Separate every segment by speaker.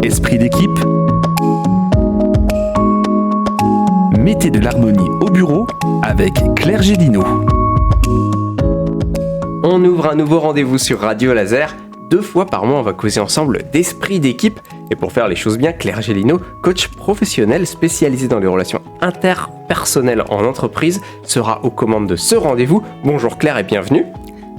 Speaker 1: Esprit d'équipe. Mettez de l'harmonie au bureau avec Claire Gélineau.
Speaker 2: On ouvre un nouveau rendez-vous sur Radio Laser. 2 fois par mois, on va causer ensemble d'esprit d'équipe. Et pour faire les choses bien, Claire Gélineau, coach professionnel spécialisé dans les relations interpersonnelles en entreprise, sera aux commandes de ce rendez-vous. Bonjour Claire et bienvenue.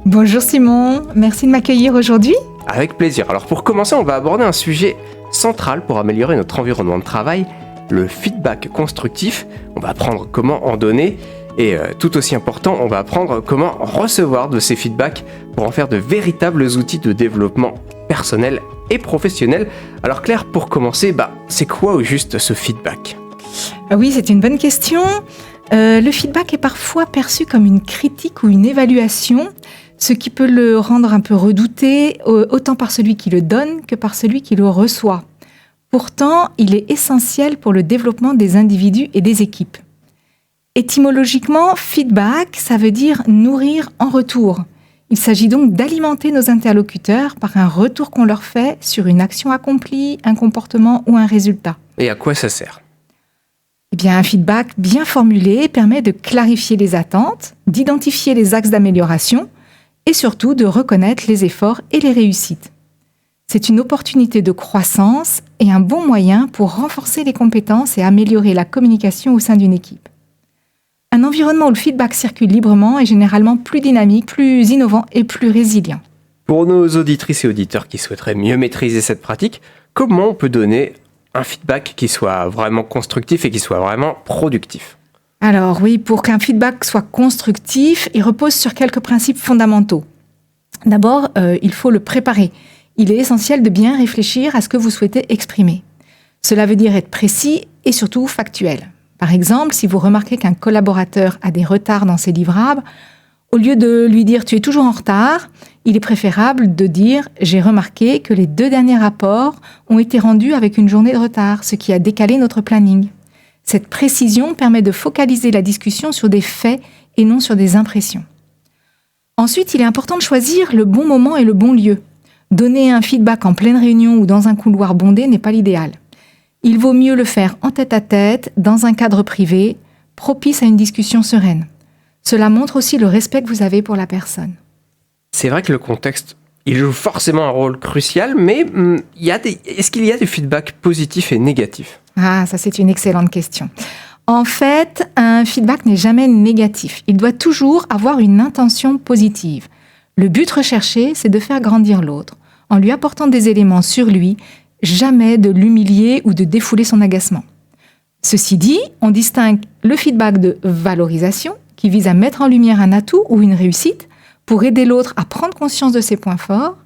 Speaker 3: Bonjour Simon, merci de m'accueillir aujourd'hui.
Speaker 2: Avec plaisir. Alors pour commencer, on va aborder un sujet central pour améliorer notre environnement de travail, le feedback constructif. On va apprendre comment en donner et tout aussi important, on va apprendre comment recevoir de ces feedbacks pour en faire de véritables outils de développement personnel et professionnel. Alors Claire, pour commencer, c'est quoi au juste ce feedback ?
Speaker 3: Oui, c'est une bonne question. Le feedback est parfois perçu comme une critique ou une évaluation, ce qui peut le rendre un peu redouté, autant par celui qui le donne que par celui qui le reçoit. Pourtant, il est essentiel pour le développement des individus et des équipes. Étymologiquement, feedback, ça veut dire nourrir en retour. Il s'agit donc d'alimenter nos interlocuteurs par un retour qu'on leur fait sur une action accomplie, un comportement ou un résultat.
Speaker 2: Et à quoi ça sert ?
Speaker 3: Eh bien, un feedback bien formulé permet de clarifier les attentes, d'identifier les axes d'amélioration et surtout de reconnaître les efforts et les réussites. C'est une opportunité de croissance et un bon moyen pour renforcer les compétences et améliorer la communication au sein d'une équipe. Un environnement où le feedback circule librement est généralement plus dynamique, plus innovant et plus résilient.
Speaker 2: Pour nos auditrices et auditeurs qui souhaiteraient mieux maîtriser cette pratique, comment on peut donner un feedback qui soit vraiment constructif et qui soit vraiment productif ?
Speaker 3: Alors oui, pour qu'un feedback soit constructif, il repose sur quelques principes fondamentaux. D'abord, il faut le préparer. Il est essentiel de bien réfléchir à ce que vous souhaitez exprimer. Cela veut dire être précis et surtout factuel. Par exemple, si vous remarquez qu'un collaborateur a des retards dans ses livrables, au lieu de lui dire « tu es toujours en retard », il est préférable de dire « j'ai remarqué que les 2 derniers rapports ont été rendus avec une journée de retard, ce qui a décalé notre planning ». Cette précision permet de focaliser la discussion sur des faits et non sur des impressions. Ensuite, il est important de choisir le bon moment et le bon lieu. Donner un feedback en pleine réunion ou dans un couloir bondé n'est pas l'idéal. Il vaut mieux le faire en tête-à-tête, dans un cadre privé, propice à une discussion sereine. Cela montre aussi le respect que vous avez pour la personne.
Speaker 2: C'est vrai que le contexte, il joue forcément un rôle crucial, mais est-ce qu'il y a des feedbacks positifs et négatifs ?
Speaker 3: Ah, ça c'est une excellente question. En fait, un feedback n'est jamais négatif. Il doit toujours avoir une intention positive. Le but recherché, c'est de faire grandir l'autre, en lui apportant des éléments sur lui, jamais de l'humilier ou de défouler son agacement. Ceci dit, on distingue le feedback de valorisation, qui vise à mettre en lumière un atout ou une réussite pour aider l'autre à prendre conscience de ses points forts,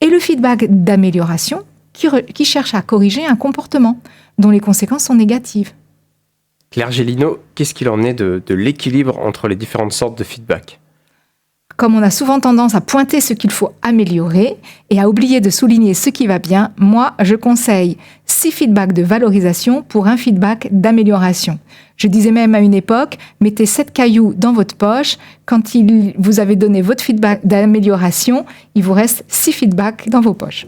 Speaker 3: et le feedback d'amélioration, qui cherche à corriger un comportement dont les conséquences sont négatives.
Speaker 2: Claire Gélineau, qu'est-ce qu'il en est de l'équilibre entre les différentes sortes de feedback ?
Speaker 3: Comme on a souvent tendance à pointer ce qu'il faut améliorer et à oublier de souligner ce qui va bien, moi, je conseille 6 feedbacks de valorisation pour un feedback d'amélioration. Je disais même à une époque, mettez 7 cailloux dans votre poche. Quand vous avez donné votre feedback d'amélioration, il vous reste 6 feedbacks dans vos poches.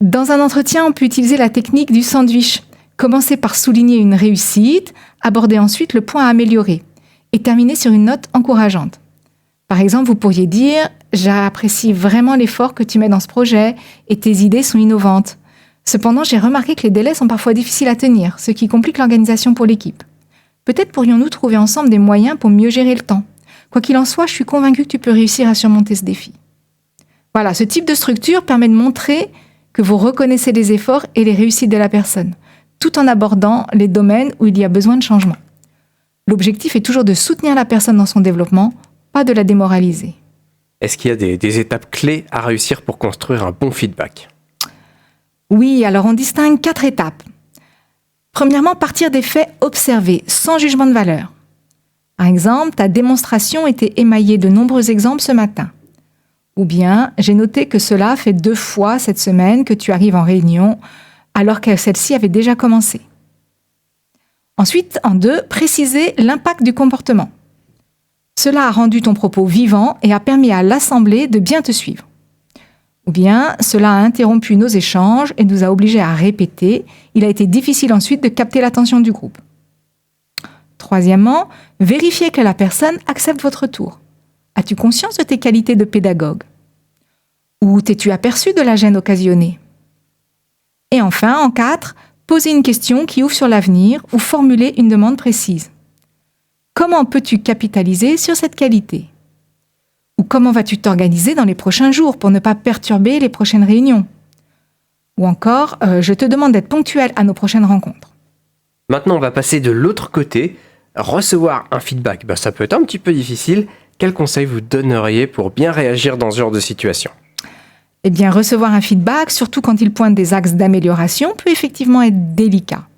Speaker 3: Dans un entretien, on peut utiliser la technique du sandwich. Commencer par souligner une réussite, aborder ensuite le point à améliorer et terminer sur une note encourageante. Par exemple, vous pourriez dire « J'apprécie vraiment l'effort que tu mets dans ce projet et tes idées sont innovantes. Cependant, j'ai remarqué que les délais sont parfois difficiles à tenir, ce qui complique l'organisation pour l'équipe. Peut-être pourrions-nous trouver ensemble des moyens pour mieux gérer le temps. Quoi qu'il en soit, je suis convaincue que tu peux réussir à surmonter ce défi. » Voilà, ce type de structure permet de montrer que vous reconnaissez les efforts et les réussites de la personne, tout en abordant les domaines où il y a besoin de changement. L'objectif est toujours de soutenir la personne dans son développement, pas de la démoraliser.
Speaker 2: Est-ce qu'il y a des étapes clés à réussir pour construire un bon feedback ?
Speaker 3: Oui, alors on distingue 4 étapes. Premièrement, partir des faits observés, sans jugement de valeur. Par exemple, ta démonstration était émaillée de nombreux exemples ce matin. Ou bien, j'ai noté que cela fait 2 fois cette semaine que tu arrives en réunion, alors que celle-ci avait déjà commencé. Ensuite, en 2, préciser l'impact du comportement. Cela a rendu ton propos vivant et a permis à l'assemblée de bien te suivre. Ou bien, cela a interrompu nos échanges et nous a obligés à répéter. Il a été difficile ensuite de capter l'attention du groupe. Troisièmement, vérifiez que la personne accepte votre retour. As-tu conscience de tes qualités de pédagogue? Ou t'es-tu aperçu de la gêne occasionnée? Et enfin, en 4, posez une question qui ouvre sur l'avenir ou formulez une demande précise. Comment peux-tu capitaliser sur cette qualité? Ou comment vas-tu t'organiser dans les prochains jours pour ne pas perturber les prochaines réunions? Ou encore, je te demande d'être ponctuel à nos prochaines rencontres.
Speaker 2: Maintenant, on va passer de l'autre côté. Recevoir un feedback, ça peut être un petit peu difficile. Quels conseils vous donneriez pour bien réagir dans ce genre de situation?
Speaker 3: Eh bien, recevoir un feedback, surtout quand il pointe des axes d'amélioration, peut effectivement être délicat.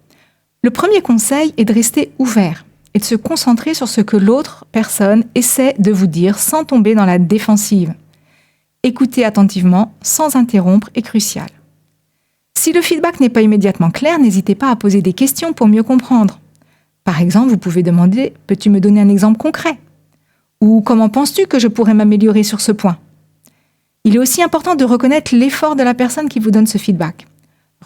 Speaker 3: Le premier conseil est de rester ouvert et de se concentrer sur ce que l'autre personne essaie de vous dire sans tomber dans la défensive. Écouter attentivement, sans interrompre, est crucial. Si le feedback n'est pas immédiatement clair, n'hésitez pas à poser des questions pour mieux comprendre. Par exemple, vous pouvez demander « Peux-tu me donner un exemple concret ?» ou « Comment penses-tu que je pourrais m'améliorer sur ce point ?» Il est aussi important de reconnaître l'effort de la personne qui vous donne ce feedback.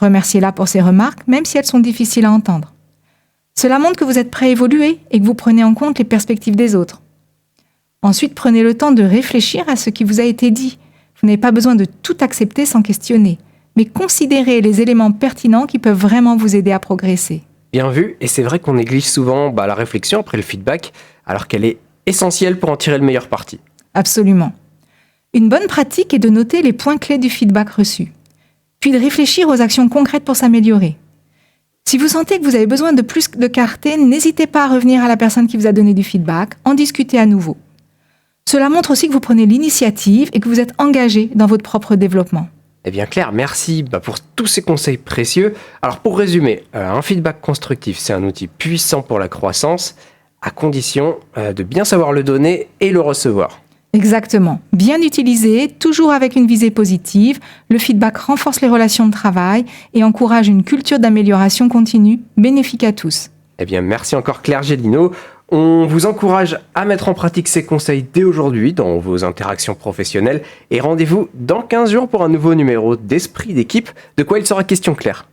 Speaker 3: Remerciez-la pour ses remarques, même si elles sont difficiles à entendre. Cela montre que vous êtes prêt à évoluer et que vous prenez en compte les perspectives des autres. Ensuite, prenez le temps de réfléchir à ce qui vous a été dit. Vous n'avez pas besoin de tout accepter sans questionner, mais considérez les éléments pertinents qui peuvent vraiment vous aider à progresser.
Speaker 2: Bien vu, et c'est vrai qu'on néglige souvent la réflexion après le feedback, alors qu'elle est essentielle pour en tirer le meilleur parti.
Speaker 3: Absolument. Une bonne pratique est de noter les points clés du feedback reçu, puis de réfléchir aux actions concrètes pour s'améliorer. Si vous sentez que vous avez besoin de plus de clarté, n'hésitez pas à revenir à la personne qui vous a donné du feedback, en discuter à nouveau. Cela montre aussi que vous prenez l'initiative et que vous êtes engagé dans votre propre développement.
Speaker 2: Eh bien Claire, merci pour tous ces conseils précieux. Alors pour résumer, un feedback constructif, c'est un outil puissant pour la croissance, à condition de bien savoir le donner et le recevoir.
Speaker 3: Exactement. Bien utilisé, toujours avec une visée positive, le feedback renforce les relations de travail et encourage une culture d'amélioration continue, bénéfique à tous.
Speaker 2: Eh bien, merci encore Claire Gélineau. On vous encourage à mettre en pratique ces conseils dès aujourd'hui dans vos interactions professionnelles et rendez-vous dans 15 jours pour un nouveau numéro d'Esprit d'équipe. De quoi il sera question, Claire?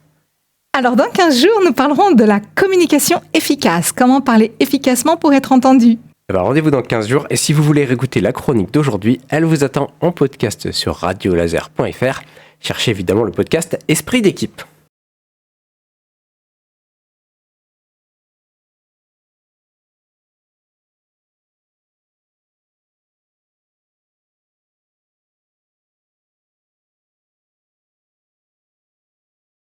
Speaker 3: Alors, dans 15 jours, nous parlerons de la communication efficace. Comment parler efficacement pour être entendu?
Speaker 2: Rendez-vous dans 15 jours et si vous voulez réécouter la chronique d'aujourd'hui, elle vous attend en podcast sur radiolaser.fr. Cherchez évidemment le podcast Esprit d'équipe.